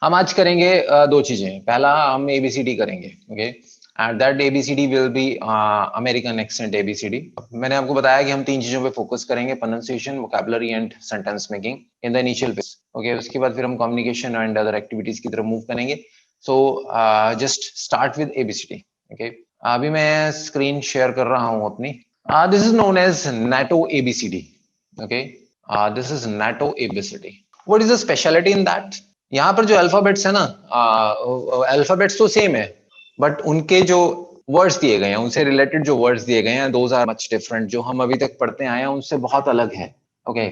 हम आज करेंगे दो चीजें। पहला हम एबीसीडी करेंगे, okay, and that ABCD will be American accent ABCD. मैंने आपको बताया कि हम तीन चीजों पे फोकस करेंगे, pronunciation, vocabulary and sentence making in the initial phase, okay. उसके बाद फिर हम कम्युनिकेशन एंड अदर एक्टिविटीज की तरफ मूव करेंगे। So just start with ABCD, okay. अभी मैं स्क्रीन शेयर कर रहा हूं अपनी। This is known as NATO ABCD, okay. This is NATO ABCD. What is the speciality in that? यहाँ पर जो अल्फाबेट्स है ना, अल्फाबेट्स तो सेम है, बट उनके जो वर्ड्स दिए गए हैं, उनसे रिलेटेड जो वर्ड्स दिए गए हैं, दोज आर मच डिफरेंट। जो हम अभी तक पढ़ते आए हैं उनसे बहुत अलग है, ओके।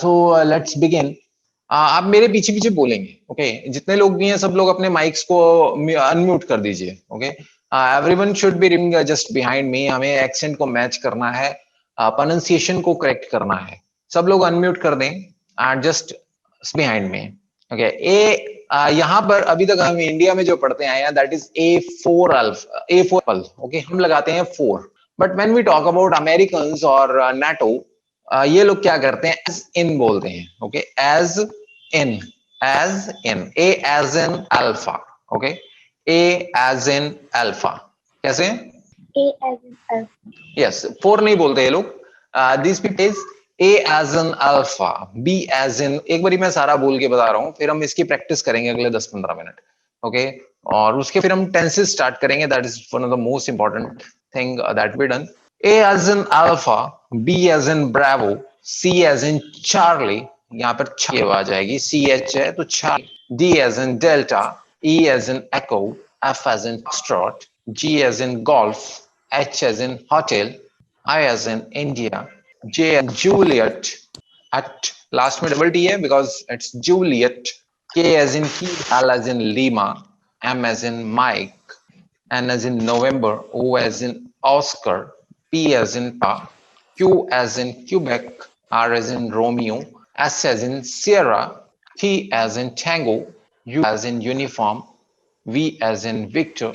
So let's begin. आप मेरे पीछे पीछे बोलेंगे, ओके। जितने लोग भी हैं सब लोग अपने माइक्स को अनम्यूट कर दीजिए, okay. Everyone should be reading just behind me. हमें एक्सेंट को मैच करना है, प्रोनाउंसिएशन को करेक्ट करना है। सब लोग अनम्यूट कर दें and just behind me, okay. यहाँ पर अभी तक हम इंडिया में जो पढ़ते आए हैं that is A4 alpha, A4 पल, ओके। हम लगाते हैं 4, but when we talk about Americans और नाटो, ये लोग क्या करते हैं, एज इन बोलते हैं, okay. As in, as in, A as in alpha, okay. A as in alpha. कैसे? A as in alpha. Yes, 4 नहीं बोलते ये लोग। This people is A as in alpha, B as in, एक बारी मैं सारा बोल के बता रहा हूँ, फिर हम इसकी प्रैक्टिस करेंगे अगले 10-15 मिनट, ओके। और उसके फिर हम टेंसेस स्टार्ट करेंगे, that is one of the most important thing that we done. A as in alpha, B as in bravo, C as in charlie, यहाँ पर छ आ जाएगी, CH है तो Charlie, D as in delta, E as in echo, F as in foxtrot, G as in golf, H as in hotel, I as in India, J as Juliet, at last में double T है because it's Juliet, K as in key, L as in Lima, M as in Mike, N as in November, O as in Oscar, P as in Pa, Q as in Quebec, R as in Romeo, S as in Sierra, T as in Tango, U as in uniform, V as in Victor,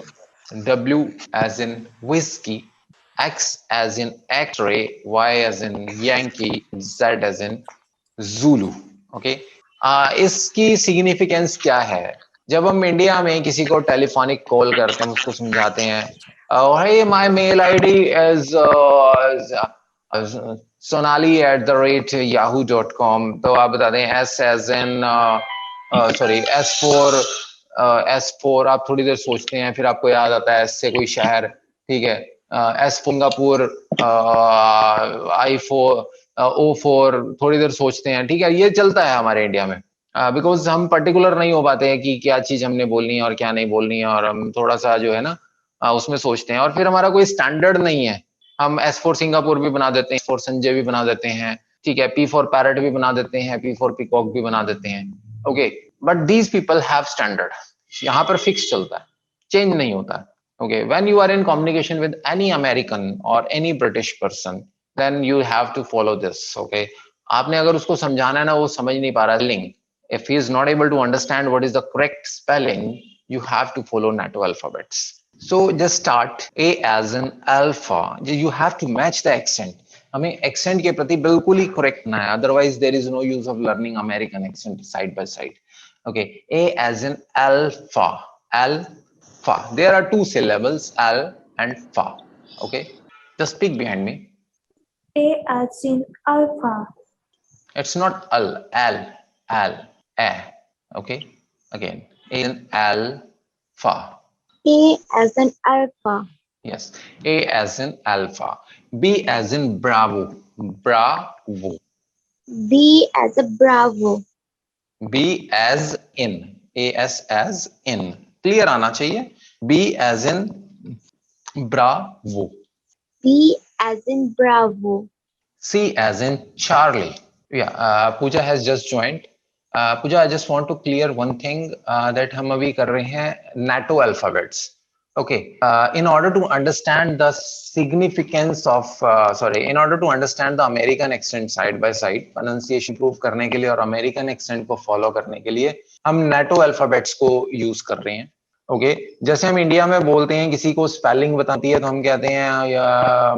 W as in whiskey, X as in X-ray, Y as in Yankee, Z as in Zulu, okay. इसकी significance क्या है? जब हम India में किसी को telephonic call करते हैं, हम उसको समझाते हैं, hey, my mail ID is sonali@yahoo.com, तो आप बताते हैं S as in sorry S4, आप थोड़ी देर सोचते हैं, फिर आपको याद आता है S से कोई शहर, ठीक है। S सिंगापुर, I4, O4, थोड़ी देर सोचते हैं, ठीक है। ये चलता है हमारे इंडिया में, बिकॉज हम पर्टिकुलर नहीं हो पाते हैं कि क्या चीज हमने बोलनी है और क्या नहीं बोलनी है, और हम थोड़ा सा जो है ना उसमें सोचते हैं, और फिर हमारा कोई स्टैंडर्ड नहीं है। हम S4 सिंगापुर भी बना देते हैं, S4 संजय भी बना देते हैं, ठीक है। P4 पैरट भी बना देते हैं, P4 पीकॉक भी बना देते हैं, okay. But these people have standard, यहाँ पर फिक्स चलता है, चेंज नहीं होता है, okay. When you are in communication with any American और any British person, then you have to follow this, okay. आपने अगर उसको समझाना है ना, वो समझ नहीं पा रहा है, link, if he is not able to understand what is the correct spelling, you have to follow NATO alphabets. So just start A as in alpha. You have to match the accent. हमें accent के प्रति बिल्कुल ही correct ना है, otherwise there is no use of learning American accent side by side. Okay, A as in alpha. Alpha. There are two syllables, al and fa. Okay, just speak behind me. A as in alpha. It's not al, a. Okay, again, A in alpha. A as in alpha. Yes, A as in alpha. B as in bravo, bravo. B as a bravo. B as in, as in. Clear आना चाहिए. B as in bravo. B as in bravo. C as in Charlie. Yeah, Pooja has just joined. Pooja, I just want to clear one thing that हम अभी कर रहे हैं NATO alphabets. Okay, in order to understand the significance of, in order to understand the American accent side by side, pronunciation prove करने के लिए और American accent को follow करने के लिए हम NATO alphabets को use कर रहे हैं. ओके जैसे हम इंडिया में बोलते हैं किसी को स्पेलिंग बताती है तो हम कहते हैं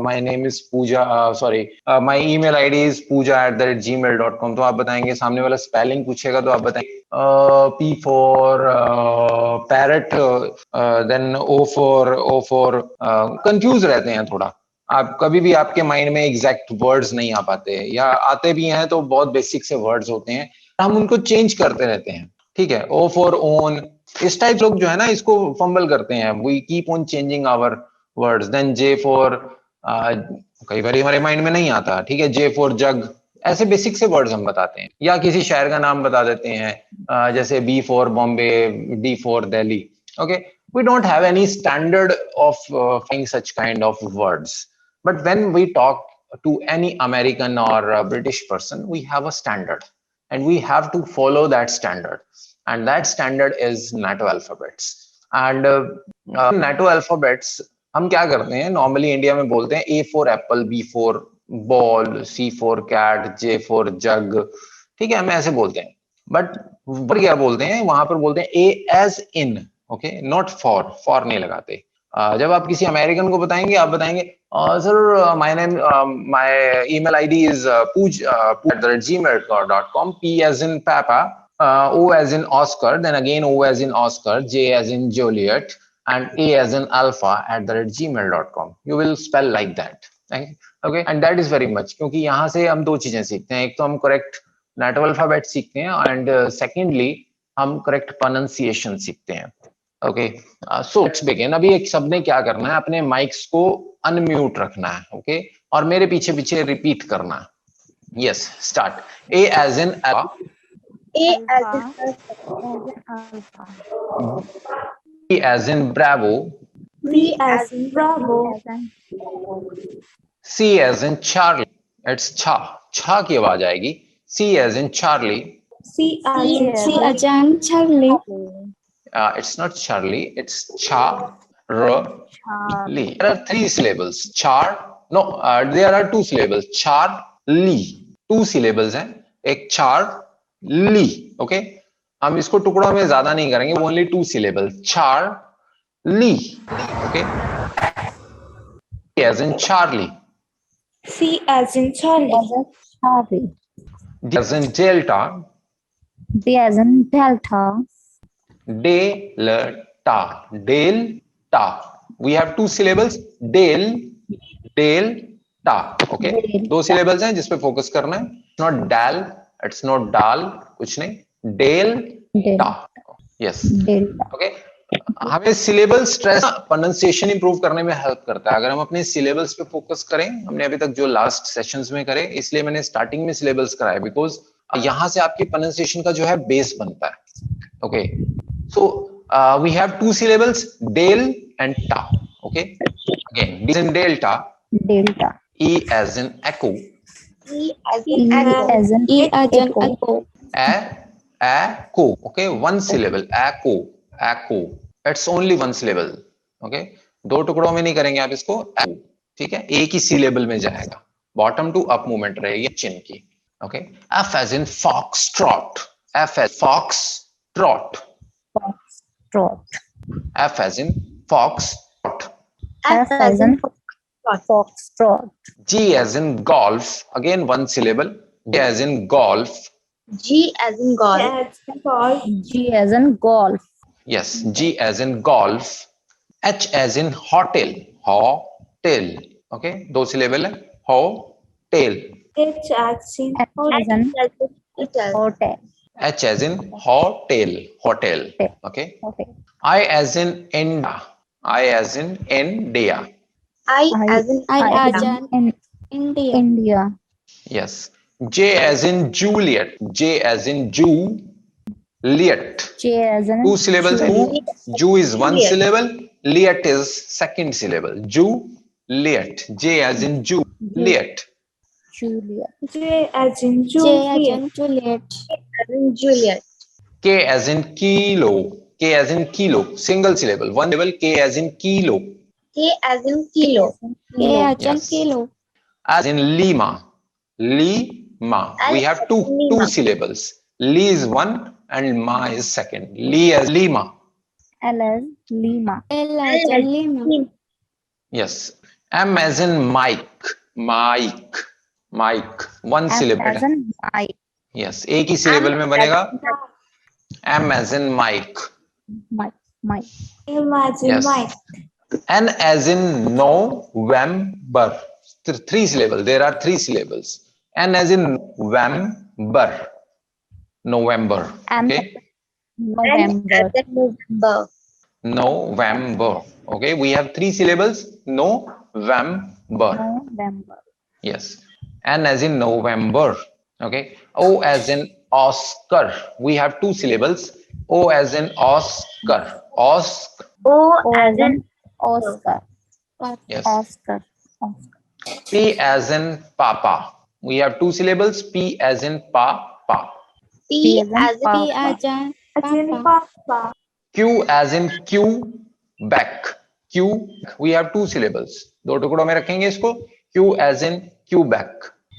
my name is Pooja, sorry my email ID is pooja@gmail.com। तो आप बताएंगे, सामने वाला स्पेलिंग पूछेगा तो आप बताएंगे P for parrot, then O for confuse रहते हैं थोड़ा। आप कभी भी आपके माइंड में एग्जैक्ट वर्ड्स नहीं आ पाते, या आते भी हैं तो बहुत बेसिक से वर्ड्स होते हैं, हम उनको चेंज करते रहते हैं। ठीक है, O फॉर ओन, इस टाइप लोग जो है ना इसको फंबल करते हैं। We keep on changing our words. Then J for, कई बार हमारे माइंड में नहीं आता, ठीक है, J फॉर जग, ऐसे बेसिक से वर्ड्स हम बताते हैं, या किसी शहर का नाम बता देते हैं, जैसे B for Bombay, D for Delhi. Okay, we don't have any standard of saying such kind of words, but when we talk to any American or British person, we have a standard and we have to follow that standard, and that standard is NATO alphabets. And NATO alphabets हम क्या करते हैं, normally India में बोलते हैं A for apple, B for ball, C for cat, J for jug, ठीक है, हम ऐसे बोलते हैं। बट क्या बोलते हैं वहां पर, बोलते हैं A as in, okay, not for नहीं लगाते। जब आप किसी अमेरिकन को बताएंगे, आप बताएंगे sir my email ID is pooja@gmail.com, P as in Papa, O as in Oscar, then again O as in Oscar, J as in Juliet, and A as in alpha@gmail.com. You will spell like that. Okay, and that is very much, क्योंकि यहाँ से हम दो चीजें सीखते हैं, एक तो हम करेक्ट NATO अल्फाबेट सीखते हैं, एंड सेकेंडली हम करेक्ट प्रोनाउंसिएशन सीखते हैं। Okay, so let's begin. अभी एक सबने क्या करना है, अपने माइक्स को अनम्यूट रखना है, ओके, और मेरे पीछे पीछे रिपीट करना है। Yes, start. A as in A as in alpha, B as in Bravo, B as in Bravo, C as in Charlie, it's छा, छा की आवाज आएगी। C as in Charlie, C as in Charlie, it's not Charlie, it's cha Lee. There are three syllables. Char, no, there are two syllables. Char Lee, two syllables हैं, एक चार ली। Okay, हम इसको टुकड़ों में ज्यादा नहीं करेंगे, only two syllable, Charlie. Okay, as in Charlie, C as in Charlie, D as in Delta, D as in Delta, Delta, Delta. We have two syllables, Delta. Okay, दो syllables हैं जिस पे फोकस करना है। Not dal, it's not dal, कुछ नहीं, Delta. Yes. Delta. Okay. हमें syllable stress pronunciation improve करने में हेल्प करता है अगर हम अपने सिलेबल्स पे फोकस करें। हमने अभी तक जो लास्ट सेशंस में करे, इसलिए मैंने स्टार्टिंग में सिलेबल्स कराया, बिकॉज यहां से आपकी प्रोनाउंसिएशन का जो है बेस बनता है। Okay, so we have two syllables, del and ta. Okay, again, D in delta, Delta, E as in echo, E as E in as in echo, echo. Okay, one syllable, echo, echo. It's only one syllable. Okay, दो टुकड़ों में नहीं करेंगे आप इसको, echo, ठीक है, एक ही syllable में जाएगा, बॉटम टू अप मूवमेंट रहेगी चिन की। Okay, F as in foxtrot, F as fox trot, Foxtrot, F as in fox trot, F as in Foxtrot, G as in golf, again one syllable, G as in golf, G as in golf, G as in golf, yes, G as in golf, H as in hotel, hotel, okay, दो syllable है, hotel, H as in H as in hotel, hotel, H as in hotel, hotel, okay, okay, I as in India, I as in India, I as in India, yes, J as in Juliet, J as in Juliet, J as in two syllables है, Ju is one Juliet. syllable, Liet is second syllable, Juliet, J as in Juliet, Julia, J as in Juliet, as in Juliet, K as in kilo, K as in kilo, single syllable, one syllable, K as in kilo, K as in kilo, Yes. As in Lima, Lima, we have two Lima. syllables, Li is one and Ma is second, Li as Lima, L as Lima. L as in Lima. Yes. M as in Mike. Mike. Mike. One M syllable. as in Mike. Yes. एक ही syllable में बनेगा. M as in Mike. Mike. Mike. Imagine Yes. Mike. N as in November. Three syllables. There are three syllables. N as in November. November. N Okay. November. November. November. Okay. We have three syllables. November. November. Yes. N as in November. Okay. O as in Oscar. We have two syllables. O as in Oscar. Oscar. O as in Oscar. Yes. Oscar. Oscar. P as in Papa. We have two syllables. P as in Papa. P as in as Papa. in Papa. Q as in Quebec. Q. We have two syllables. दो टुकड़ों में रखेंगे इसको. Q as in Quebec.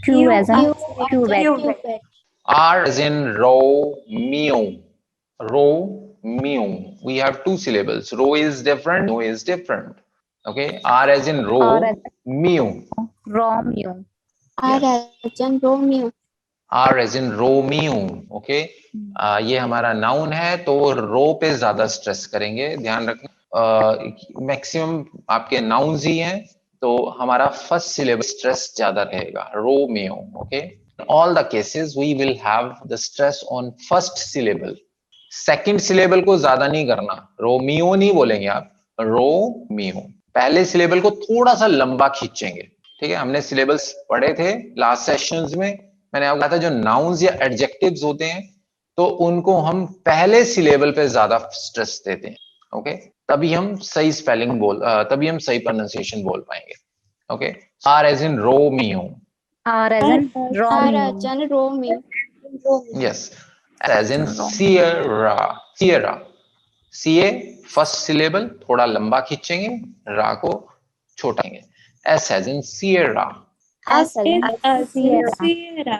Q as in Quebec. R as in Romeo. Romeo. We have two syllables. Ro is different. No is different. Okay. R as in R as Romeo. Romeo. R as in Romeo. R as in Romeo. Okay. ये हमारा noun है तो रो पे ज्यादा stress करेंगे. ध्यान रखना maximum आपके नाउन्स ही हैं तो हमारा फर्स्ट सिलेबल स्ट्रेस ज्यादा रहेगा. Romeo. Okay. All the cases we will have the stress on first syllable. Second syllable को ज्यादा नहीं करना. रोमियो नहीं बोलेंगे आप. रोमियो. पहले सिलेबल को थोड़ा सा लंबा खींचेंगे. ठीक है. हमने सिलेबल्स पढ़े थे लास्ट सेशंस में. मैंने आपको कहा था जो नाउन्स या एडजेक्टिव्स होते हैं तो उनको हम पहले सिलेबल पे ज्यादा स्ट्रेस देते हैं. ओके. तभी हम सही स्पेलिंग तभी हम सही प्रोनाउंसिएशन बोल पाएंगे. Okay. R as in Romeo. R as in Romeo. Romeo. Yes. As in Sierra. Sierra. CA first syllable थोड़ा लंबा खींचेंगे. रा को छोटाएंगे. S as in Sierra. S as in Sierra.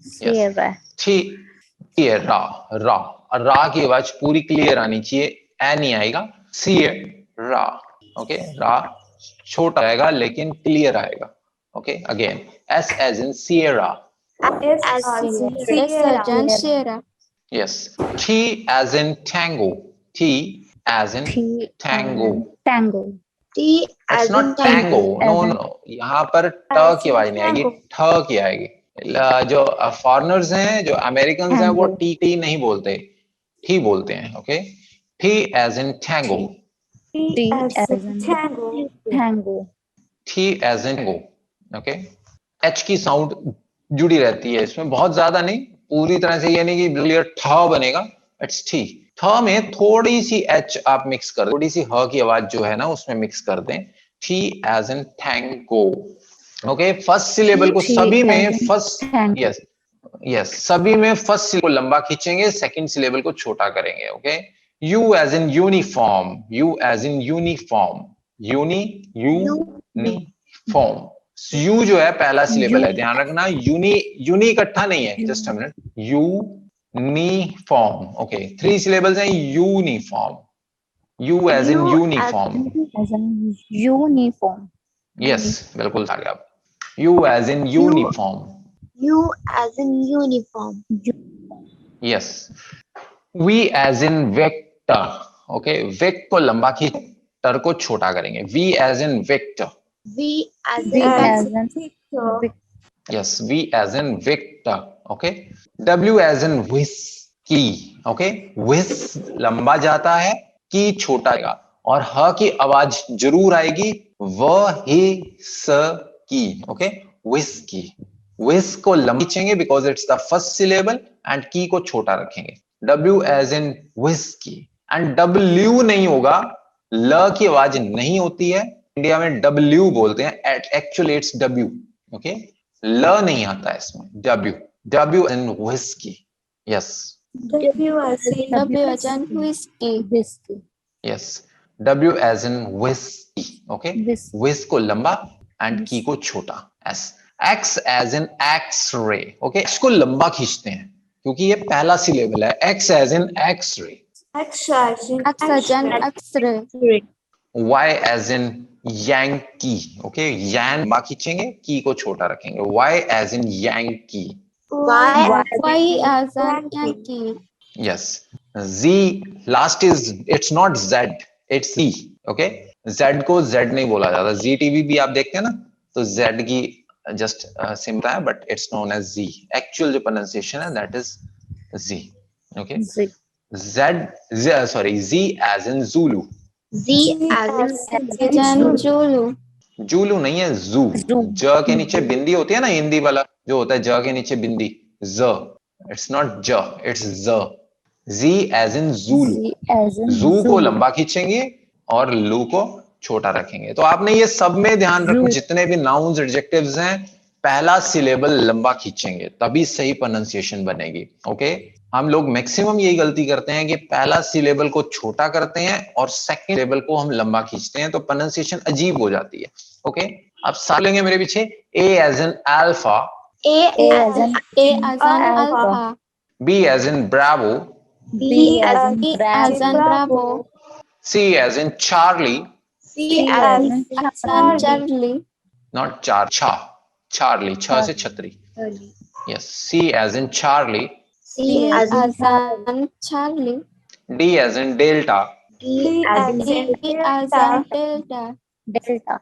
Sierra. Sierra. रा. रा की आवाज पूरी क्लियर आनी चाहिए. ए नहीं आएगा. Sierra. ओके. रा छोटा आएगा लेकिन क्लियर आएगा. Okay. Again S as in Sierra. S as in Sierra. Yes. T as in Tango. T as in T Tango. Tango. T It's as in not Tango. No, as in- no. यहाँ पर ट की आवाज नहीं आएगी. ठ की आएगी. जो फॉरेनर्स हैं जो अमेरिकन हैं वो Tango. टी नहीं बोलते. ठी बोलते हैं. Okay. T as in Tango. T as in Tango. T as in Tango. Okay. H की साउंड जुड़ी रहती है इसमें. बहुत ज्यादा नहीं. पूरी तरह से ये नहीं कि क्लियर ठ बनेगा. इट्स ठी. ठ में थोड़ी सी एच आप मिक्स कर. थोड़ी सी ह की आवाज जो है ना उसमें मिक्स कर दें. T as in Tango. Okay. First syllable को T सभी में as in first. Tango. Yes. Yes. सभी में फर्स्ट सिलेबल को लंबा खींचेंगे. सेकंड सिलेबल को छोटा करेंगे. Okay. U as in uniform. U as in uniform. Uniform. You जो है पहला सिलेबल है. ध्यान रखना. यूनी इकट्ठा नहीं है. Just a minute. Uniform. Okay. Three syllables हैं. Uniform. U as in uniform. As in uniform. Yes. बिल्कुल आ गया. U as in uniform. U as in uniform. Yes. V as in vector. Okay. Vec को लंबा खींच tor को छोटा करेंगे. V as in vector. V as V as in in Yes, V as in Victor. Okay. W as in whiskey. Okay. Whis लंबा जाता है. की छोटा आएगा. और ह की आवाज जरूर आएगी. व ही स की. Okay. Whiskey. Whis को लंबा खींचेंगे because it's the first syllable and की को छोटा रखेंगे. W as in whiskey. And W नहीं होगा. ल की आवाज नहीं होती है. इंडिया में W बोलते हैं. Actually it's W. Okay. ल नहीं आता है इसमें. W in whiskey. Yes. W as in whiskey. Whiskey. Yes. W as in whiskey. Okay. Whis को लंबा and की को छोटा. S. X as in X-ray. Okay. X को लंबा खींचते हैं क्योंकि ये पहला सिलेबल है. X as in X-ray. X as in X-ray. Y as in Yankee. Okay, yan लंबा खींचेंगे, की को छोटा रखेंगे. Y as in Yankee. Y as in Yankee. Yes. Z last is, it's not Z, it's Z. Okay, Z को Z नहीं बोला जाता. Z TV भी आप देखते हैं ना, तो Z की just सिमटा है, but it's known as Z. Actual जो pronunciation है, that is Z. Okay. Z as in Zulu. Z as in Zulu. Zulu नहीं है, जू. ज के नीचे बिंदी होती है ना, हिंदी वाला जो होता है, ज के नीचे बिंदी, ज. इट्स नॉट ज, इट्स ज. जी एज इन जूलू. जू को लंबा खींचेंगे और लू को छोटा रखेंगे. तो आपने ये सब में ध्यान रखना, जितने भी नाउन्स एडजेक्टिव्स हैं, पहला सिलेबल लंबा खींचेंगे, तभी सही प्रोनाउंसिएशन बनेगी. ओके. हम लोग मैक्सिमम यही गलती करते हैं कि पहला सिलेबल को छोटा करते हैं और सेकंड सिलेबल को हम लंबा खींचते हैं, तो प्रोनाउंसिएशन अजीब हो जाती है. ओके. अब साथ लेंगे मेरे पीछे. A as in alpha. A as in Alpha. B as in bravo. B as in Bravo. C as in Charlie. C as in Charlie. Not चार, छा. चार्ली, छ से छतरी. Yes. C as in Charlie. C as in Charlie. D as in delta. D as in Delta.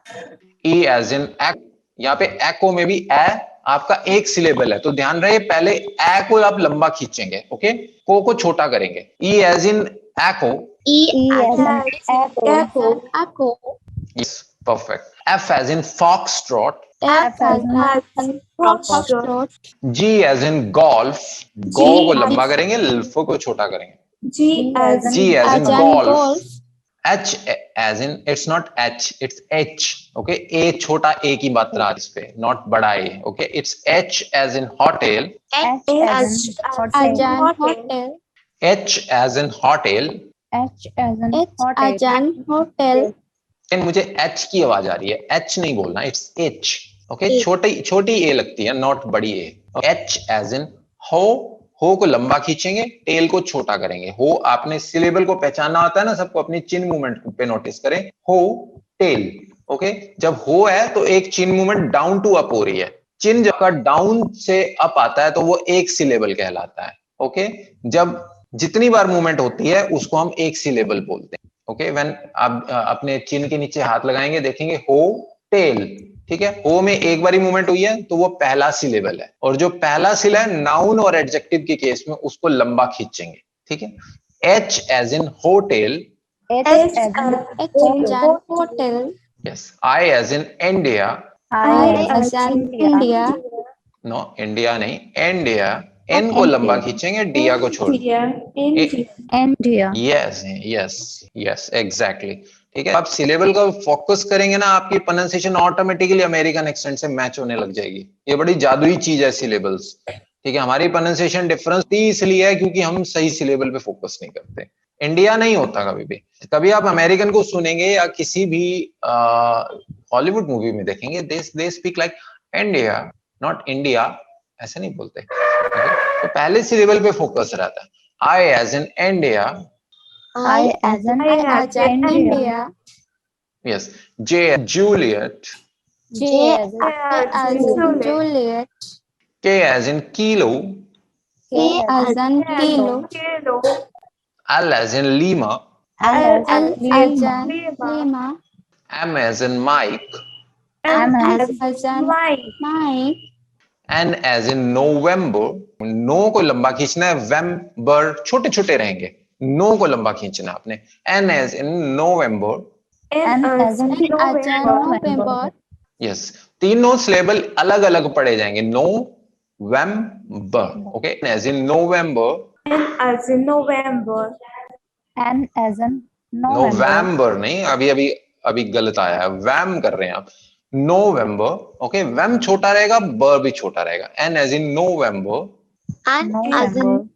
E as in ec. यहाँ पे एको में भी ए आपका एक सिलेबल है, तो ध्यान रहे पहले ए को आप लंबा खींचेंगे. ओके. को छोटा करेंगे. E as in echo. E as in Echo. Yes, perfect. F as in foxtrot. F as in Foxtrot. G as in golf. Go को लंबा करेंगे, ल्फ को छोटा करेंगे. G as G as in in golf. Golf. H as in, it's not H, it's H. Okay, A छोटा A की मात्रा इस पे, not बड़ा A. Okay, it's H as in hotel. H as in Hotel. H as in hotel. H as in Hotel. लेकिन मुझे H की आवाज आ रही है. H नहीं बोलना, it's H. Okay, छोटी A लगती है, not बड़ी A. H as in हो को लंबा खींचेंगे, टेल को छोटा करेंगे. हो, आपने सिलेबल को पहचानना आता है ना सबको, अपनी चिन मूवमेंट पे नोटिस करें. हो, टेल. ओके. जब हो है तो एक चिन मूवमेंट डाउन टू अप हो रही है. चिन जब का डाउन से अप आता है तो वो एक सिलेबल कहलाता है. ओके. जब जितनी बार मूवमेंट होती है उसको हम एक सिलेबल बोलते हैं. ओके. व्हेन आप अपने चिन के नीचे हाथ लगाएंगे, देखेंगे हो, टेल. ठीक है. हो में एक बारी मूवमेंट हुई है तो वो पहला सिलेबल है, और जो पहला सिला है नाउन और एडजेक्टिव के केस में उसको लंबा खींचेंगे. ठीक है. H as in hotel. H as in Hotel. Yes. I as in India. I as in India. No, India नहीं, India. N को लंबा खींचेंगे, Dia को छोड़. India. Yes, exactly. ठीक है. आप सिलेबल का फोकस करेंगे ना, आपकी प्रोनाउंसिएशन ऑटोमेटिकली अमेरिकन एक्सेंट से मैच होने लग जाएगी. ये बड़ी जादुई चीज है सिलेबल्स. ठीक है. हमारी प्रोनाउंसिएशन डिफरेंस इसलिए है क्योंकि हम सही सिलेबल पे फोकस नहीं करते. इंडिया नहीं होता कभी भी. कभी आप अमेरिकन को सुनेंगे या किसी भी हॉलीवुड मूवी में देखेंगे, they speak like India, not India. ऐसे नहीं बोलते. तो पहले सिलेबल पे फोकस रहता है. I as in India. I as in India. Yes. J as Juliet. J as in Juliet. K as in kilo. K as in Kilo. L as in Lima. L as in Lima. M as in Mike. M as in Mike. N as in November. No को लंबा खींचना है. Vember छोटे छोटे रहेंगे. No को लंबा खींचना आपने. N as in November. N as in November. Yes. तीनों सिलेबल अलग अलग पढ़े जाएंगे. November. Okay. N as in November. N as in November. N as in November. November नहीं, अभी गलत आया है. Vam कर रहे हैं आप. November. Okay. Vam छोटा रहेगा, बर भी छोटा रहेगा. N as in November. N as in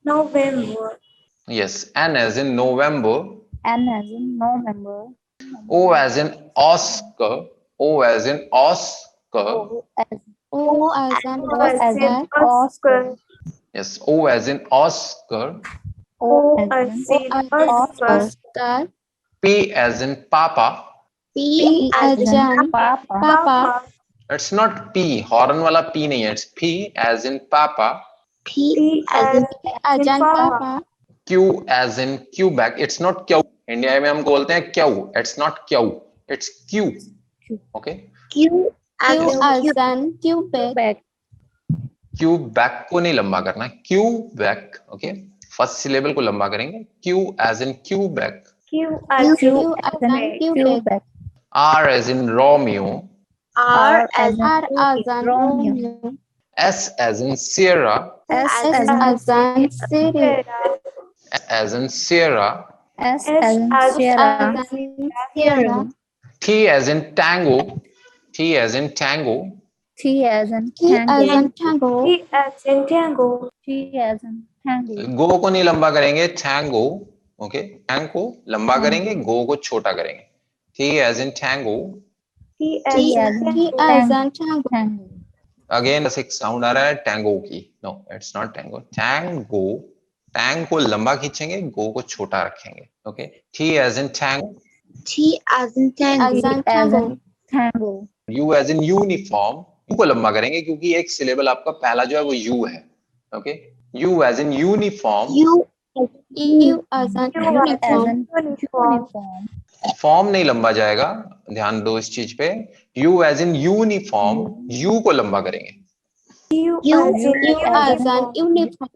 November. Yes. N as in November. N as in November. O as in Oscar. O as in Oscar. O as in Oscar. Yes. O as in Oscar. O as in Oscar. P as in Papa. P as in Papa. Papa. It's not P. Horn वाला P नहीं है. It's P as in Papa. P as in Papa. Q as in Quebec. It's not Q. India में हम बोलते हैं Q. It's not Q. It's Q. Okay. Q as in Quebec. Quebec को नहीं लंबा करना. Quebec. Okay. फर्स्ट सिलेबल को लंबा करेंगे. Q as in Quebec. Q as in Quebec. R as in Romeo. R as in Romeo. S as in Sierra. S as in Sierra. S as in Sierra. S as in Sierra. Sierra. T as in Tango. T as in Tango. T as in T as Tango. in Tango. T as in Tango. गो को नहीं लंबा करेंगे. Tango. Okay. Tango को लंबा करेंगे. गो को छोटा करेंगे. T as in Tango. T as in Tango. Again बस एक साउंड आ रहा है टैंगो की. No it's not tango. Tango. Tang को लंबा खींचेंगे. गो को छोटा रखेंगे. Okay. T as in Tango. T as in Tango. Tango. U as in uniform. U को लंबा करेंगे क्योंकि एक सिलेबल आपका पहला जो है वो U है. Okay. U as in uniform. U as in U as uniform. in uniform. Form नहीं लंबा जाएगा. ध्यान दो इस चीज पे. U as in uniform. U को लंबा करेंगे. U as in uniform.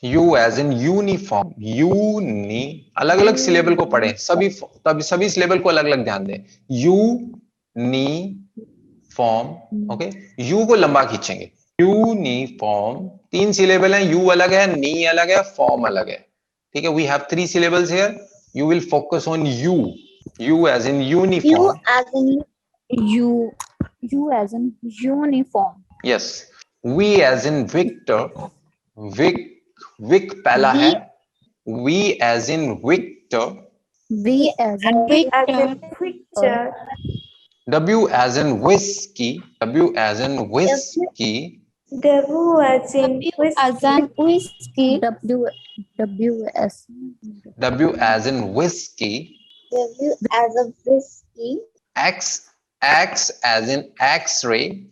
U as in uniform. Uni. अलग अलग सिलेबल को पढ़ें. सभी सिलेबल को अलग अलग ध्यान दें. यूनिफॉर्म. ओके. U को लंबा खींचेंगे. यूनिफॉर्म. 3 सिलेबल हैं. U अलग है, नी अलग है, फॉर्म अलग है. ठीक है. We have 3 syllables here. You will focus on U. U as in uniform. U as in U as in uniform. Yes. V as in Victor. Vic पहला है. V as in Victor. V as in Victor. W as in whiskey. W as in whiskey. W as in whiskey. W as W as in whiskey. W as in whiskey. X as in X-ray.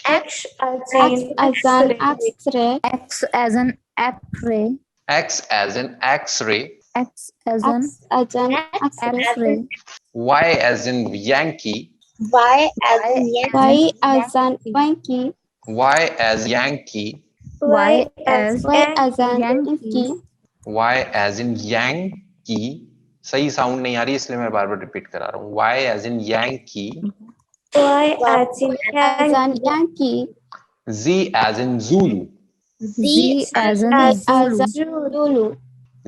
X as in X-ray. X as in X-ray. X as in X-ray. X as in X-ray. Y as in Yankee. Y as in Yankee. Y as Yankee. Y as Yankee. Y as in Yankee. सही sound नहीं आ रही इसलिए मैं बार बार repeat करा रहा हूँ. Y as in Yankee. Y as in Yankee. Z as in Zulu. Z as in Zulu.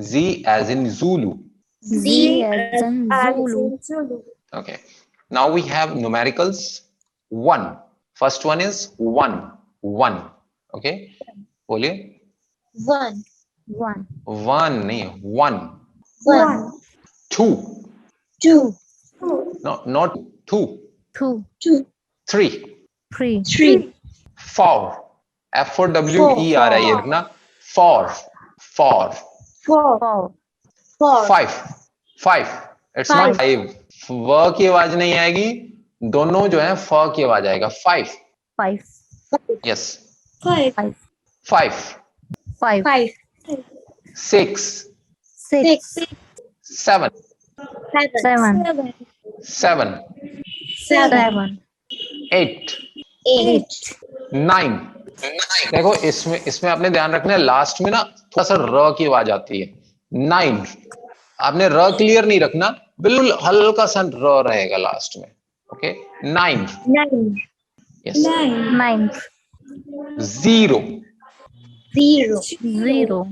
Z as in Zulu. Z as in Zulu. Okay. Now we have numericals. 1. First one is 1. 1. Okay. बोलिए. 1. 1 नहीं 1. 1. 2. 2. No, not 2. 2. 3. 3. 4. F for W E आ रहा है ये रखना. 4. 4. 5. 5. It's not 5. व की आवाज नहीं आएगी. दोनों जो है फ की आवाज आएगा. 5. 5. Yes. 5. 5. 5. 6. 6. 7. 7. 7. 8. 9. देखो इसमें आपने ध्यान रखना है. लास्ट में ना थोड़ा सा र की आवाज आती है. 9. आपने र क्लियर नहीं रखना. बिल्कुल हल्का सा र रहेगा लास्ट में. ओके. 9. 9. यस. 9. 0. 0.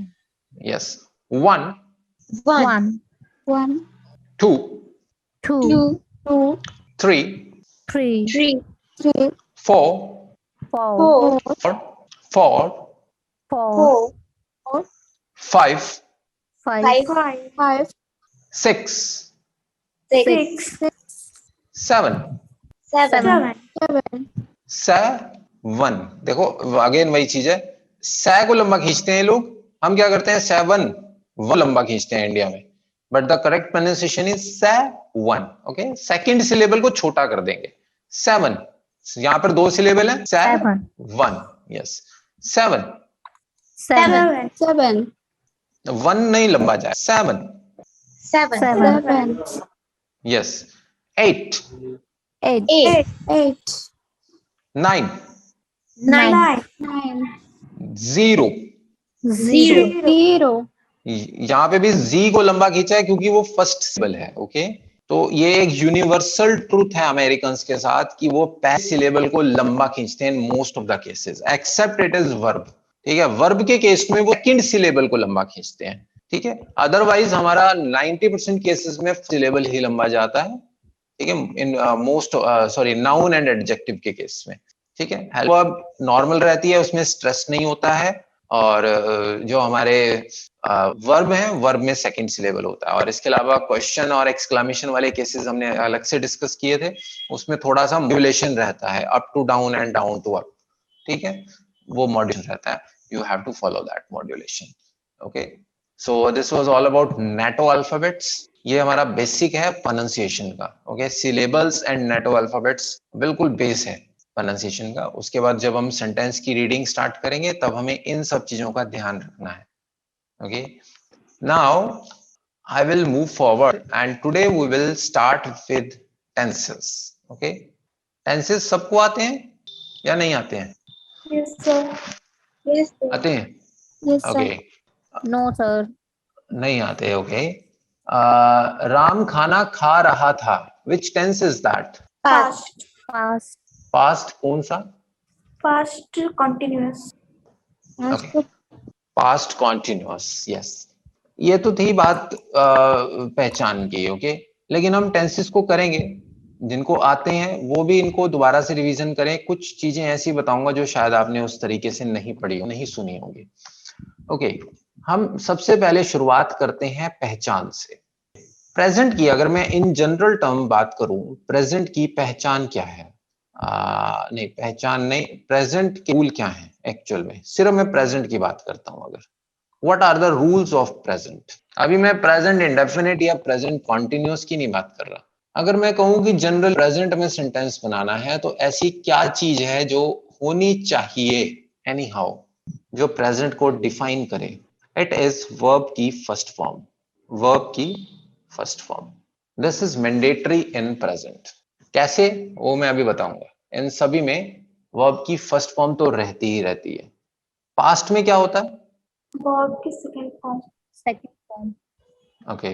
यस. 1. 1. 2. 2. 3. 3. 4. 4. 4. 5. 5. 6. 6. 7. 7. देखो अगेन वही चीज है. 7 को लंबा खींचते हैं लोग. हम क्या करते हैं 7. वो लंबा खींचते हैं इंडिया में, but the correct pronunciation is 7. Okay, second syllable को छोटा कर देंगे. 7. यहाँ पर 2 सिलेबल है. 7. यस, 7. 7. 1 नहीं लंबा जाए. 7. 7. यस. 8. 8. 9. 9. 0. 0. यहाँ पे भी जी को लंबा खींचा है क्योंकि वो फर्स्ट सिलेबल है. ओके, तो ये एक यूनिवर्सल ट्रूथ है अमेरिकन के साथ कि वो पहले सिलेबल को लंबा खींचते हैं most of the cases, except it is verb. ठीक है, वर्ब के केस में वो सेकंड सिलेबल को लंबा खींचते हैं. ठीक है, अदरवाइज हमारा 90% केसेस में सिलेबल ही लंबा जाता है. ठीक है, in most noun and adjective के केस में. ठीक है, वर्ब नॉर्मल रहती है, उसमें स्ट्रेस नहीं होता है. और जो हमारे वर्ब है, वर्ब में सेकंड सिलेबल होता है. और इसके अलावा क्वेश्चन और एक्सक्लेमेशन वाले केसेस हमने अलग से डिस्कस किए थे, उसमें थोड़ा सा मॉड्यूलेशन रहता है, up to down and down to up. ठीक है, वो मॉड्यूलेशन रहता है, you have to follow that modulation. Okay, so this was all about NATO alphabets. ये हमारा बेसिक है प्रोनाउंसिएशन का. Okay, syllables and NATO alphabets बिल्कुल बेस है प्रोनाउंसिएशन का. उसके बाद जब हम सेंटेंस की रीडिंग स्टार्ट करेंगे तब हमें इन सब चीजों का ध्यान रखना है. Okay, now I will move forward and today we will start with tenses. Okay, tenses सबको आते हैं या नहीं आते हैं? Yes, sir. आते हैं? Yes, sir. Okay, No, sir. नहीं आते. Okay, राम खाना खा रहा था. Which tense is that? Past. Past कौन सा? Past continuous. Okay, past continuous. Yes, ये तो थी बात पहचान की. ओके, लेकिन हम टेंसेस को करेंगे. जिनको आते हैं वो भी इनको दोबारा से रिवीजन करें. कुछ चीजें ऐसी बताऊंगा जो शायद आपने उस तरीके से नहीं पढ़ी हो, नहीं सुनी होगी. ओके, हम सबसे पहले शुरुआत करते हैं पहचान से. प्रेजेंट की अगर मैं इन जनरल टर्म बात करूं, प्रेजेंट की पहचान क्या है? नहीं, पहचान नहीं, प्रेजेंट के रूल क्या है एक्चुअल में. सिर्फ मैं प्रेजेंट की बात करता हूं. अगर what are the rules of present, अभी मैं प्रेजेंट इंडेफिनिट या प्रेजेंट कॉन्टिन्यूअस की नहीं बात कर रहा. अगर मैं कहूं कि जनरल प्रेजेंट में सेंटेंस बनाना है तो ऐसी क्या चीज है जो होनी चाहिए एनी हाउ, जो प्रेजेंट को डिफाइन करे? इट इज वर्ब की फर्स्ट फॉर्म. वर्ब की first form, this is mandatory in present. कैसे, वो मैं अभी बताऊंगा. इन सभी में वर्ब की फर्स्ट फॉर्म तो रहती ही रहती है. पास्ट में क्या होता है? Verb की second form. Okay,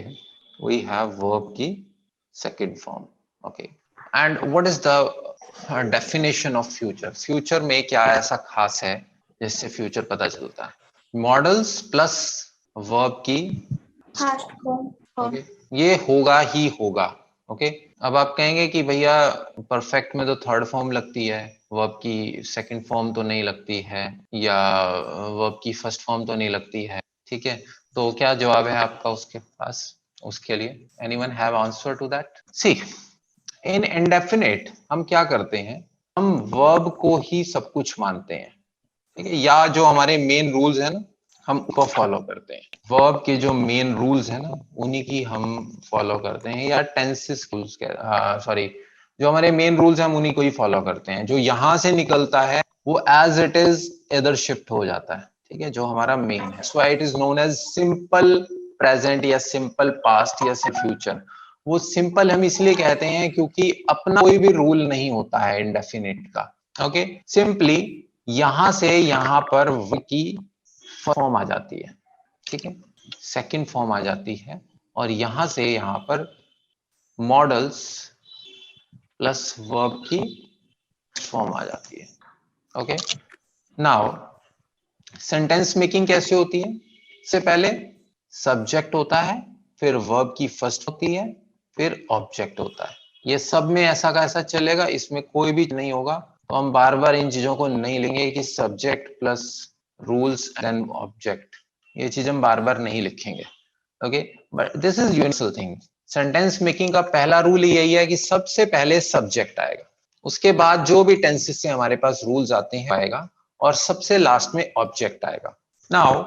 we have verb की second form. Okay, and what is the definition of future? Future में क्या ऐसा खास है जिससे future पता चलता है? Models plus verb की Past form. okay, ये होगा ही होगा. ओके, अब आप कहेंगे कि भैया परफेक्ट में तो थर्ड फॉर्म लगती है, वर्ब की सेकंड फॉर्म तो नहीं लगती है, या वर्ब की फर्स्ट फॉर्म तो नहीं लगती है. ठीक है, तो क्या जवाब है आपका उसके पास, उसके लिए? Anyone have answer to that? See, in indefinite हम क्या करते हैं, हम वर्ब को ही सब कुछ मानते हैं. ठीक है, या जो हमारे मेन रूल्स है ना, हम उनको फॉलो करते हैं. वर्ब के जो मेन रूल्स है ना, उन्हीं की हम फॉलो करते हैं. या टेंसेस रूल्स के, सॉरी, जो हमारे मेन रूल्स हैं हम उन्हीं को ही फॉलो करते हैं. जो यहां से निकलता है वो एज इट इज इधर शिफ्ट हो जाता है. ठीक है, जो हमारा मेन है. So it is known as simple present या सिंपल पास्ट या फ्यूचर. वो सिंपल हम इसलिए कहते हैं क्योंकि अपना कोई भी रूल नहीं होता है इंडेफिनिट का. ओके, सिंपली यहां से यहां पर वर्ब की फॉर्म आ जाती है. ठीक है, सेकंड फॉर्म आ जाती है, और यहां से यहां पर मॉडल्स प्लस वर्ब की फॉर्म आ जाती है. ओके, नाउ सेंटेंस मेकिंग कैसे होती है? इससे पहले सब्जेक्ट होता है, फिर वर्ब की फर्स्ट होती है, फिर ऑब्जेक्ट होता है. ये सब में ऐसा का ऐसा चलेगा, इसमें कोई भी नहीं होगा. तो हम बार बार इन चीजों को नहीं लेंगे कि subject plus rules and object, ये चीज हम बार बार नहीं लिखेंगे. Okay, but this is universal thing. Sentence making का पहला रूल यही है कि सबसे पहले सब्जेक्ट आएगा, उसके बाद जो भी टेंसेस से हमारे पास रूल्स आते हैं आएगा, और सबसे लास्ट में ऑब्जेक्ट आएगा. नाउ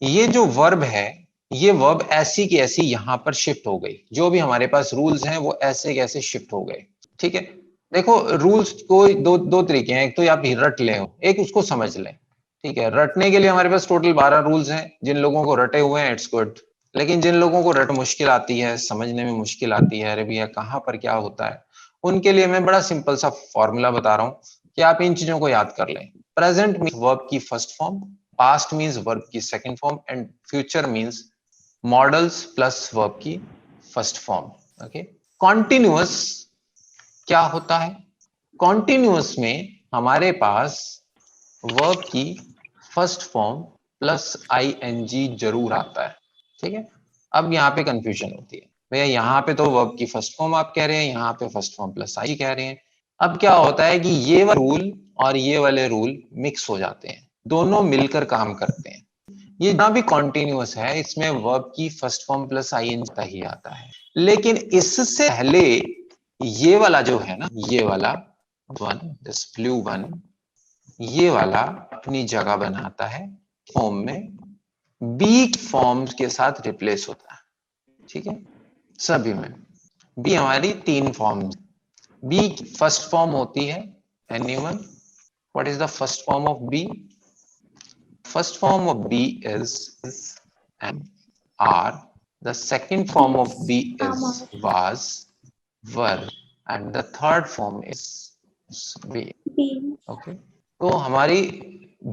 ये जो वर्ब है ये वर्ब ऐसी की ऐसी यहां पर शिफ्ट हो गई, जो भी हमारे पास रूल्स हैं वो ऐसे कैसे शिफ्ट हो गए। ठीक है, देखो रूल्स को दो तरीके हैं, एक तो आप रट ले, एक उसको समझ लें। ठीक है, रटने के लिए हमारे पास टोटल 12 रूल्स हैं, जिन लोगों को रटे हुए हैं इट्स गुड, लेकिन जिन लोगों को रट मुश्किल आती है, समझने में मुश्किल आती है, अरे भैया कहाँ पर क्या होता है, उनके लिए मैं बड़ा सिंपल सा फॉर्मूला बता रहा हूँ कि आप इन चीजों को याद कर लें। प्रेजेंट मीन्स वर्ब की first form, past means verb की second form and future means models plus verb की फर्स्ट फॉर्म। ओके, कॉन्टिन्यूअस क्या होता है? कॉन्टिन्यूअस में हमारे पास वर्ब की फर्स्ट फॉर्म प्लस आईएनजी जरूर आता है। ठीक है, अब यहाँ पे कंफ्यूजन होती है, भैया यहाँ पे तो वर्ब की फर्स्ट फॉर्म आप कह रहे हैं, यहाँ पे फर्स्ट फॉर्म प्लस आई कह रहे हैं। अब क्या होता है कि ये वाले रूल और ये वाले रूल मिक्स हो जाते हैं, दोनों मिलकर काम करते हैं। ये जहां भी कॉन्टिन्यूअस है इसमें वर्ब की फर्स्ट फॉर्म प्लस आईएनजी ही आता है, लेकिन इससे पहले ये वाला जो है ना, ये वाला वन, दिस ब्लू वन, ये वाला अपनी जगह बनाता है फॉर्म में, बी फॉर्म के साथ रिप्लेस होता है। ठीक है, सभी में बी हमारी 3 फॉर्म, बी की फर्स्ट फॉर्म होती है anyone, what is the first form of be? First form of B is am, are. The second form of B is was, were, and the third form is be. Okay. तो हमारी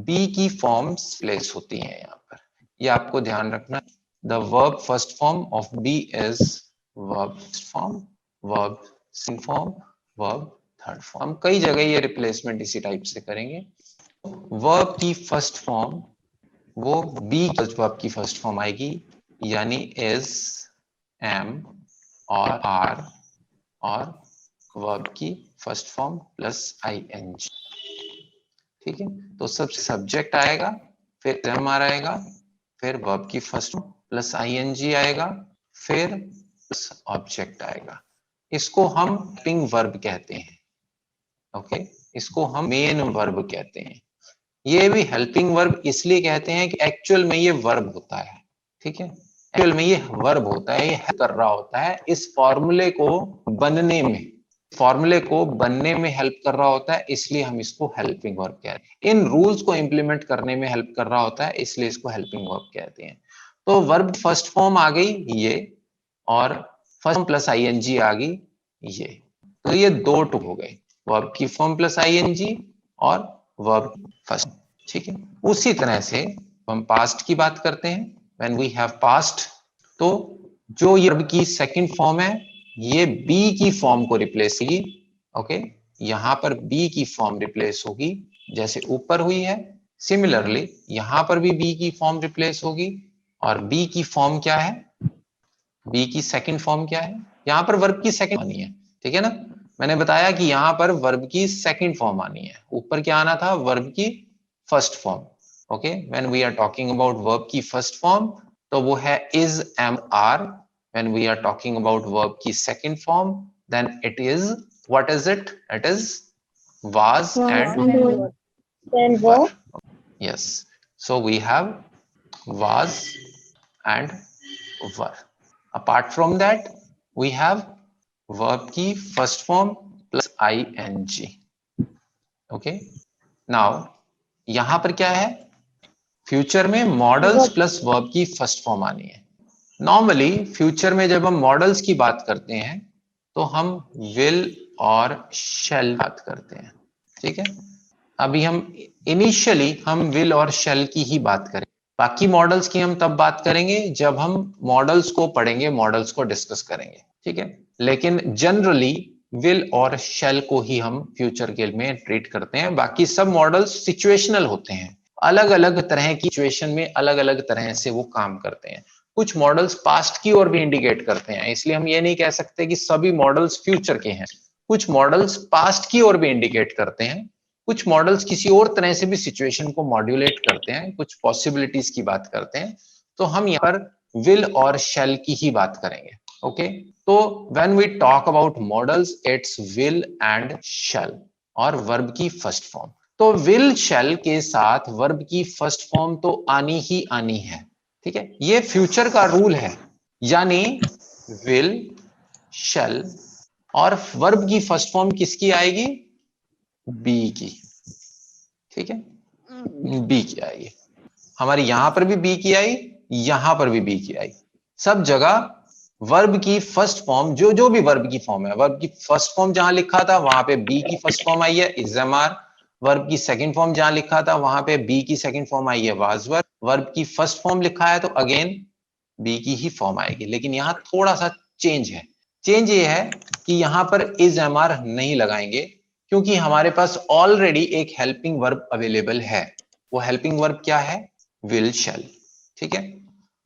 B की forms place होती हैं यहाँ पर, ये आपको ध्यान रखना। The verb first form of B is verb first form, verb second form, verb third form। हम कई जगह ये रिप्लेसमेंट इसी टाइप से करेंगे। वर्ब की फर्स्ट फॉर्म वो बी वर्ब की फर्स्ट फॉर्म आएगी, यानी इज, एम और आर, और वर्ब की फर्स्ट फॉर्म प्लस आईएनजी। ठीक है, तो सबसे सब्जेक्ट आएगा, फिर एमआर आएगा, फिर वर्ब की फर्स्ट फॉर्म प्लस आईएनजी आएगा, फिर प्लस ऑब्जेक्ट आएगा। इसको हम हेल्पिंग वर्ब कहते हैं। ओके, इसको हम मेन वर्ब कहते हैं। ये भी हेल्पिंग वर्ब इसलिए कहते हैं कि एक्चुअल में ये वर्ब होता है। ठीक है, एक्चुअल में ये वर्ब होता है, ये हेल्प कर रहा होता है इस फॉर्मूले को बनने में, फॉर्मूले को बनने में हेल्प कर रहा होता है, इसलिए हम इसको हेल्पिंग वर्ब कहते हैं। इन रूल्स को इंप्लीमेंट करने में हेल्प कर रहा होता है, इसलिए इसको हेल्पिंग वर्ब कहते हैं। तो वर्ब फर्स्ट फॉर्म आ गई ये, और फर्स्ट फॉर्म प्लस आईएनजी आ गई ये, तो ये दो टुक हो गए, वर्ब की फॉर्म प्लस आईएनजी और वर्ब फर्स्ट। ठीक है, उसी तरह से हम पास्ट की बात करते हैं, व्हेन वी हैव पास्ट, तो जो ये वर्ब की सेकंड फॉर्म है ये बी की फॉर्म को रिप्लेस होगी। ओके, यहां पर बी की फॉर्म रिप्लेस होगी जैसे ऊपर हुई है, सिमिलरली यहां पर भी बी की फॉर्म रिप्लेस होगी, और बी की फॉर्म क्या है, बी की सेकंड फॉर्म क्या है, यहां पर वर्ब की सेकंड आनी है। ठीक है ना, मैंने बताया कि यहां पर वर्ब की सेकंड फॉर्म आनी है, ऊपर क्या आना था, वर्ब की first form. Okay, when we are talking about verb की फर्स्ट फॉर्म तो वो है is, am, are. When we are talking about verb की second form then it is, what is it, it is was and were. Yes, so we have was and were. Apart from that we have verb की first form plus ing. Okay, now यहां पर क्या है, future में models plus verb की first form आनी है। Normally future में जब हम मॉडल्स की बात करते हैं तो हम विल और शेल बात करते हैं। ठीक है, अभी हम इनिशियली हम विल और शेल की ही बात करें, बाकी मॉडल्स की हम तब बात करेंगे जब हम मॉडल्स को पढ़ेंगे, मॉडल्स को डिस्कस करेंगे। ठीक है, लेकिन जनरली विल और शेल को ही हम फ्यूचर के में ट्रीट करते हैं, बाकी सब मॉडल्स सिचुएशनल होते हैं, अलग अलग तरह की सिचुएशन में अलग अलग तरह से वो काम करते हैं। कुछ मॉडल्स पास्ट की ओर भी इंडिकेट करते हैं, इसलिए हम ये नहीं कह सकते कि सभी मॉडल्स फ्यूचर के हैं। कुछ मॉडल्स पास्ट की ओर भी इंडिकेट करते हैं, कुछ मॉडल्स किसी और तरह से भी सिचुएशन को मॉड्यूलेट करते हैं, कुछ पॉसिबिलिटीज की बात करते हैं। तो हम यहाँ पर विल और शेल की ही बात करेंगे। ओके, तो when we talk about modals it's will and shall, और वर्ब की फर्स्ट फॉर्म। तो विल शेल के साथ वर्ब की फर्स्ट फॉर्म तो आनी ही आनी है। ठीक है, ये फ्यूचर का रूल है, यानी विल, शैल और वर्ब की फर्स्ट फॉर्म किसकी आएगी? बी की। ठीक है, बी की आएगी। हमारी यहां पर भी बी की आई, यहां पर भी बी की आई। सब जगह वर्ब की फर्स्ट फॉर्म, जो जो भी वर्ब की फॉर्म है, वर्ब की फर्स्ट फॉर्म जहां लिखा था वहां पे बी की फर्स्ट फॉर्म आई है, इज एम आर। वर्ब की सेकंड फॉर्म जहां लिखा था वहां पे बी की सेकंड फॉर्म आई है, वाज वर्ब। वर्ब की फर्स्ट फॉर्म लिखा है तो अगेन बी की ही फॉर्म आएगी। लेकिन यहां थोड़ा सा चेंज है। चेंज ये है कि यहां पर इज एम आर नहीं लगाएंगे, क्योंकि हमारे पास ऑलरेडी एक हेल्पिंग वर्ब अवेलेबल है। वो हेल्पिंग वर्ब क्या है? विल, शैल। ठीक है,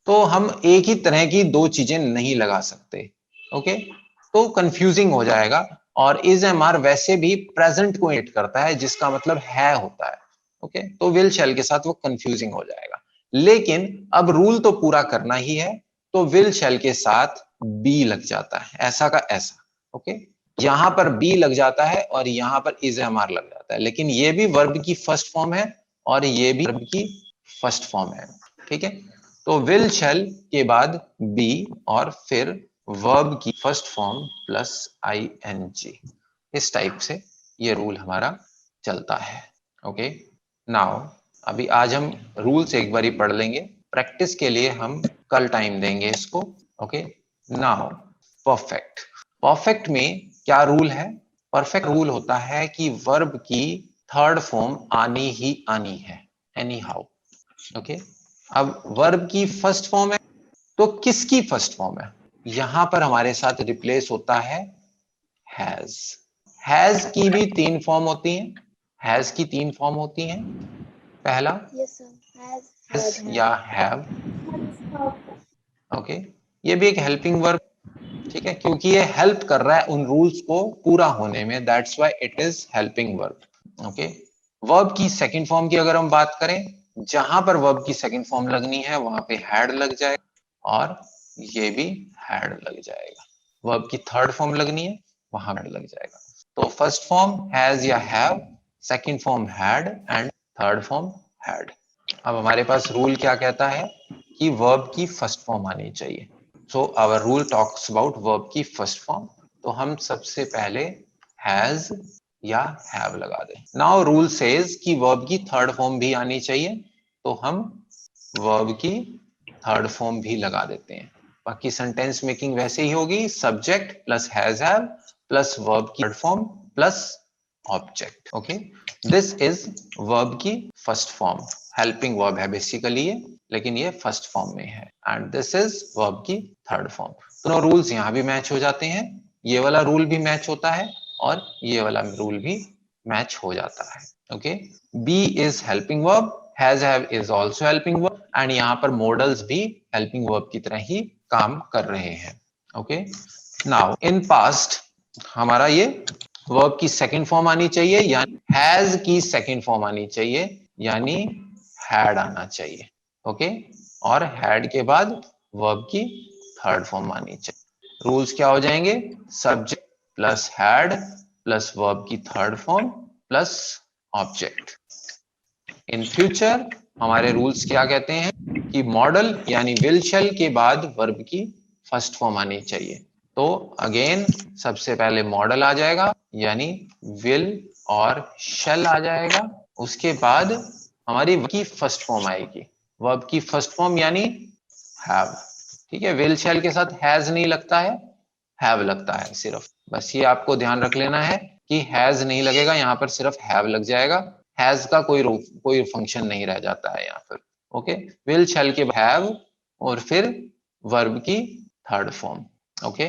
तो हम एक ही तरह की दो चीजें नहीं लगा सकते। ओके, तो कंफ्यूजिंग हो जाएगा। और इज एम आर वैसे भी प्रेजेंट को इंडिकेट करता है, जिसका मतलब है होता है। ओके, तो विल, शैल के साथ वो कंफ्यूजिंग हो जाएगा। लेकिन अब रूल तो पूरा करना ही है, तो विल, शैल के साथ बी लग जाता है, ऐसा का ऐसा। ओके, यहां पर बी लग जाता है और यहां पर इज एम आर लग जाता है। लेकिन ये भी वर्ब की फर्स्ट फॉर्म है और ये भी वर्ब की फर्स्ट फॉर्म है। ठीक है, तो विल, शैल के बाद बी और फिर वर्ब की first form plus I N G. इस टाइप से ये रूल हमारा चलता है। ओके, नाउ अभी आज हम रूल्स एक बार ही पढ़ लेंगे, प्रैक्टिस के लिए हम कल टाइम देंगे इसको। Okay, now perfect. परफेक्ट में क्या रूल है? परफेक्ट रूल होता है कि वर्ब की थर्ड फॉर्म आनी ही आनी है, एनी हाउ। ओके, अब वर्ब की फर्स्ट फॉर्म है तो किसकी फर्स्ट फॉर्म है? यहां पर हमारे साथ रिप्लेस होता है हैज। हैज की भी तीन फॉर्म होती हैं। हैज की तीन फॉर्म होती हैं। पहला हैज या हैव। ओके, ये भी एक हेल्पिंग वर्ब, ठीक है, क्योंकि ये हेल्प कर रहा है उन रूल्स को पूरा होने में, that's why it is helping verb. Okay, verb की सेकंड फॉर्म की अगर हम बात करें, जहां पर वर्ब की सेकंड फॉर्म लगनी है वहां पे हैड लग जाएगा और ये भी हैड लग जाएगा। वर्ब की थर्ड फॉर्म लगनी है वहां हैड लग जाएगा। तो फर्स्ट फॉर्म हैज या have, second form had and third form had. अब हमारे पास रूल क्या कहता है कि वर्ब की फर्स्ट फॉर्म आनी चाहिए। So our rule talks about verb की फर्स्ट फॉर्म। तो हम सबसे पहले हैज या हैव लगा दें। नाउ रूल सेज कि वर्ब की थर्ड फॉर्म भी आनी चाहिए, तो हम वर्ब की थर्ड फॉर्म भी लगा देते हैं। बाकी सेंटेंस मेकिंग वैसे ही होगी, subject plus has have plus verb की third form plus object. Okay, this is verb की फर्स्ट फॉर्म। हेल्पिंग वर्ब है बेसिकली ये, लेकिन ये फर्स्ट फॉर्म में है। एंड दिस इज वर्ब की थर्ड फॉर्म। दोनों रूल्स यहाँ भी मैच हो जाते हैं। ये वाला रूल भी मैच होता है और ये वाला रूल भी मैच हो जाता है। Okay, be is helping verb, has have is also helping verb and यहाँ पर मॉडल्स भी हेल्पिंग वर्ब की तरह ही काम कर रहे हैं। ओके, नाउ इन पास्ट हमारा ये वर्ब की सेकंड फॉर्म आनी चाहिए, यानी हैज की सेकंड फॉर्म आनी चाहिए, यानी हैड आना चाहिए। ओके, और हैड के बाद वर्ब की थर्ड फॉर्म आनी चाहिए। रूल्स क्या हो जाएंगे? Subject plus had plus verb की third form plus object. In future हमारे रूल्स क्या कहते हैं कि मॉडल यानी विल, शैल के बाद वर्ब की फर्स्ट फॉर्म आनी चाहिए। तो अगेन सबसे पहले मॉडल आ जाएगा, यानी विल और शैल आ जाएगा। उसके बाद हमारी वर्ब की फर्स्ट फॉर्म आएगी। वर्ब की फर्स्ट फॉर्म यानी हैव। ठीक है, विल, शैल के साथ हैज नहीं लगता है, हैव लगता है सिर्फ। बस ये आपको ध्यान रख लेना है कि हैज नहीं लगेगा, यहाँ पर सिर्फ हैव लग जाएगा। हैज का कोई फंक्शन नहीं रह जाता है यहाँ पर। ओके, विल, शैल के हैव और फिर वर्ब की थर्ड फॉर्म। ओके,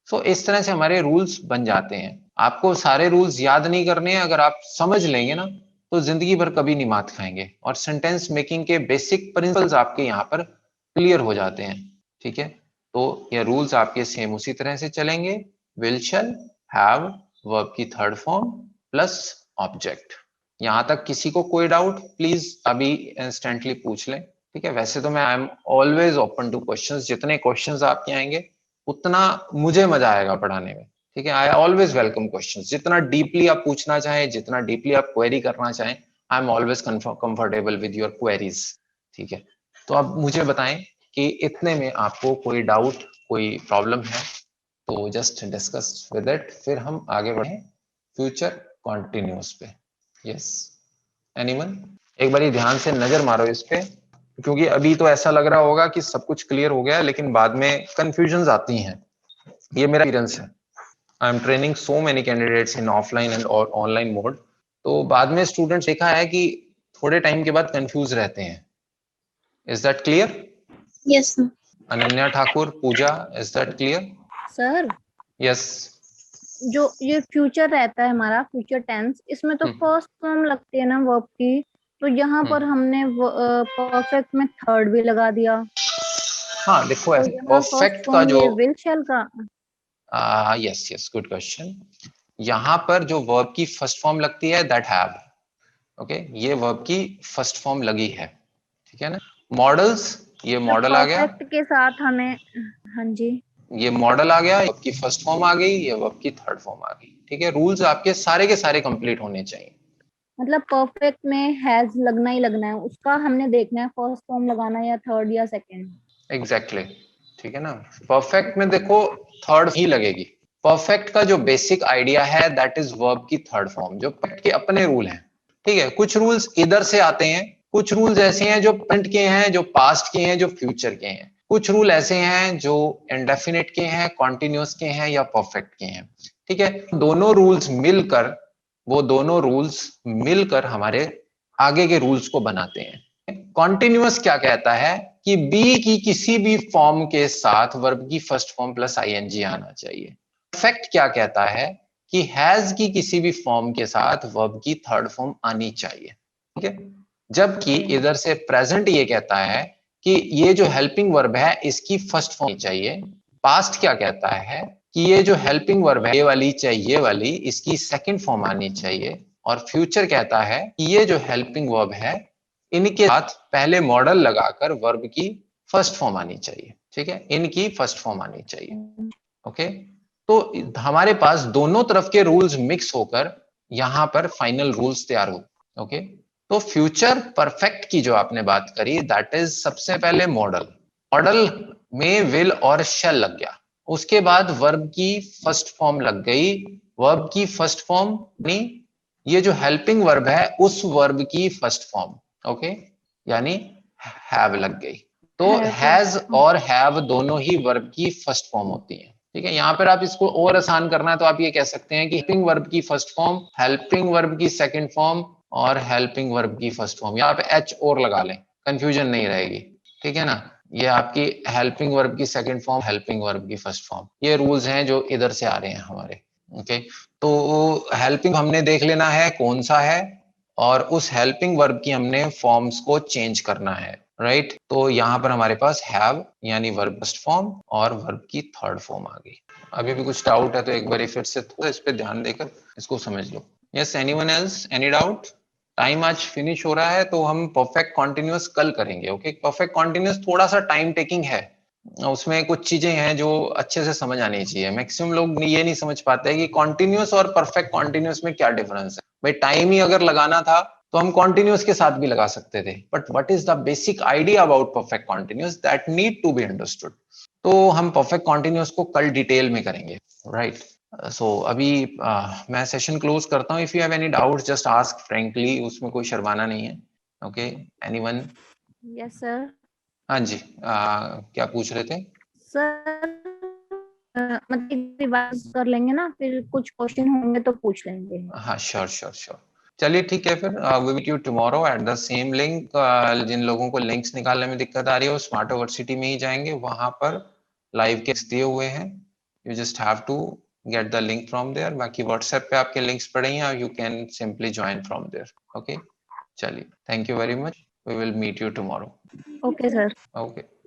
सो इस तरह से हमारे रूल्स बन जाते हैं। आपको सारे रूल्स याद नहीं करने हैं, अगर आप समझ लेंगे ना तो जिंदगी भर कभी नहीं मात खाएंगे, और सेंटेंस मेकिंग के बेसिक प्रिंसिपल्स आपके यहाँ पर क्लियर हो जाते हैं। ठीक है, तो ये रूल्स आपके सेम उसी तरह से चलेंगे, विल, शैल, हैव, वर्ब की थर्ड फॉर्म प्लस ऑब्जेक्ट। यहां तक किसी को कोई डाउट प्लीज अभी इंस्टेंटली पूछ लें। ठीक है, वैसे तो मैं I am always open two questions. जितने क्वेश्चंस आपके आएंगे उतना मुझे मजा आएगा पढ़ाने में। ठीक है, आई ऑलवेज वेलकम क्वेश्चंस। जितना डीपली आप पूछना चाहें, जितना डीपली आप क्वेरी करना चाहें, I am always comfortable with your queries. ठीक है, तो अब मुझे बताएं कि इतने में आपको कोई डाउट, कोई प्रॉब्लम है तो जस्ट डिस्कस विद इट, फिर हम आगे बढ़े फ्यूचर कॉन्टिन्यूस पे। Yes, anyone? एक बारी ध्यान से नजर मारो इस पे, क्योंकि अभी तो ऐसा लग रहा होगा कि सब कुछ क्लियर हो गया, लेकिन बाद में कंफ्यूजन्स आती हैं। ये मेरा एक्सपीरियंस है। I am training so many candidates in offline and और ऑनलाइन मोड, तो बाद में स्टूडेंट्स देखा है कि थोड़े टाइम के बाद कंफ्यूज रहते हैं। Is that clear? Yes, sir. Ananya Thakur, Pooja, is that clear? Sir, yes. जो ये फ्यूचर रहता है हमारा, फ्यूचर टेंस, इसमें तो फर्स्ट फॉर्म लगती है ना वर्ब की, तो यहाँ पर हमने परफेक्ट में थर्ड भी लगा दिया। हाँ देखो, तो ऐसे यहाँ फर्स्ट परफेक्ट का फॉर्म जो ये विल शैल का। Yes yes, good question. यहाँ पर जो वर्ब की फर्स्ट फॉर्म लगती है दैट हैव, ओके, ये वर्ब की फर्स्ट फॉर्म लगी है, ठीक है ना। मॉडल्स, ये मॉडल आ गया, परफेक्ट के साथ हमें, हाँ जी, ये मॉडल आ गया, वर्ब की फर्स्ट फॉर्म आ गई, ये वर्ब की थर्ड फॉर्म आ गई, ठीक है। रूल्स आपके सारे के सारे कंप्लीट होने चाहिए। मतलब परफेक्ट में हैज लगना ही लगना है, उसका हमने देखना है फर्स्ट फॉर्म लगाना है या थर्ड या सेकंड। एग्जैक्टली, ठीक है ना। परफेक्ट में देखो थर्ड ही लगेगी। परफेक्ट का जो बेसिक आइडिया है दैट इज वर्ब की थर्ड फॉर्म, जो परफेक्ट के अपने रूल हैं, ठीक है। कुछ रूल्स इधर से आते हैं, कुछ रूल्स ऐसे हैं जो प्रेजेंट के हैं, जो पास्ट के हैं, जो फ्यूचर के हैं। कुछ रूल ऐसे हैं जो इंडेफिनिट के हैं, कॉन्टिन्यूस के हैं या परफेक्ट के हैं, ठीक है। दोनों रूल्स मिलकर, वो दोनों रूल्स मिलकर हमारे आगे के रूल्स को बनाते हैं। कॉन्टिन्यूअस क्या कहता है कि बी की किसी भी फॉर्म के साथ वर्ब की फर्स्ट फॉर्म प्लस आईएनजी आना चाहिए। परफेक्ट क्या कहता है कि हैज की किसी भी फॉर्म के साथ वर्ब की थर्ड फॉर्म आनी चाहिए, ठीक है। जबकि इधर से प्रेजेंट ये कहता है कि ये जो हेल्पिंग वर्ब है इसकी फर्स्ट फॉर्म चाहिए। पास्ट क्या कहता है कि ये जो हेल्पिंग वर्ब है, ये वाली चाहिए वाली, इसकी सेकंड फॉर्म आनी चाहिए। और फ्यूचर कहता है कि ये जो हेल्पिंग वर्ब है इनके साथ पहले मॉडल लगाकर वर्ब की फर्स्ट फॉर्म आनी चाहिए, ठीक है, इनकी फर्स्ट फॉर्म आनी चाहिए, ओके। तो हमारे पास दोनों तरफ के रूल्स मिक्स होकर यहां पर फाइनल रूल्स तैयार हो, ओके। तो फ्यूचर परफेक्ट की जो आपने बात करी दैट इज सबसे पहले मॉडल। मॉडल में विल और शैल लग गया, उसके बाद वर्ब की फर्स्ट फॉर्म लग गई। वर्ब की फर्स्ट फॉर्म यानी ये जो हेल्पिंग वर्ब है उस वर्ब की फर्स्ट फॉर्म, ओके, यानी हैव लग गई। तो हैज और हैव दोनों ही वर्ब की फर्स्ट फॉर्म होती है, ठीक है। यहाँ पर आप इसको और आसान करना है तो आप ये कह सकते हैं कि हेल्पिंग वर्ब की फर्स्ट फॉर्म, हेल्पिंग वर्ब की सेकंड फॉर्म और हेल्पिंग वर्ब की फर्स्ट फॉर्म। यहाँ पे एच और लगा लें, कंफ्यूजन नहीं रहेगी, ठीक है ना। ये आपकी हेल्पिंग वर्ब की सेकंड फॉर्म, हेल्पिंग वर्ब की फर्स्ट फॉर्म, ये रूल्स हैं जो इधर से आ रहे हैं हमारे, ओके। तो हेल्पिंग हमने देख लेना है कौन सा है, और उस हेल्पिंग वर्ब की हमने फॉर्म्स को चेंज करना है, राइट। तो यहाँ पर हमारे पास हैव यानी वर्ब फर्स्ट फॉर्म और वर्ब की थर्ड फॉर्म आ गई। अभी भी कुछ डाउट है तो एक बार फिर से थोड़ा इस पे ध्यान देकर इसको समझ लो। Yes, anyone else, any doubt? Time आज फिनिश हो रहा है तो हम परफेक्ट कॉन्टिन्यूअस कल करेंगे, ओके। परफेक्ट कॉन्टिन्यूअस थोड़ा सा टाइम टेकिंग है, उसमें कुछ चीजें हैं जो अच्छे से समझ आनी चाहिए। मैक्सिमम लोग ये नहीं समझ पाते कि कॉन्टिन्यूअस और परफेक्ट कॉन्टिन्यूअस में क्या डिफरेंस है। भाई टाइम ही अगर लगाना था तो हम कॉन्टिन्यूअस के साथ भी लगा सकते थे, but what is the basic idea about perfect continuous that need to be understood. तो हम परफेक्ट कॉन्टिन्यूअस को कल डिटेल में करेंगे, राइट। सो अभी मैं सेशन क्लोज करता हूँ। If you have any doubts just ask frankly, उसमें कोई शर्माना नहीं है, ओके। एनीवन? Yes sir. हाँ जी, क्या पूछ रहे थे? सर मतलब रिवाइज कर लेंगे ना, फिर कुछ क्वेश्चन होंगे तो पूछ लेंगे। हाँ, श्योर श्योर श्योर। चलिए ठीक है, फिर we meet you tomorrow at the same link. जिन लोगों को लिंक्स निकालने में दिक्कत आ रही है वो स्मार्ट यूनिवर्सिटी में ही जाएंगे, वहां पर लाइव के दिए हुए हैं, you just have to get the link from there. बाकी व्हाट्सएप पे आपके लिंक्स पड़े हैं, you can simply join from there, okay. चलिए, thank you very much, we will meet you tomorrow. Okay sir. Okay.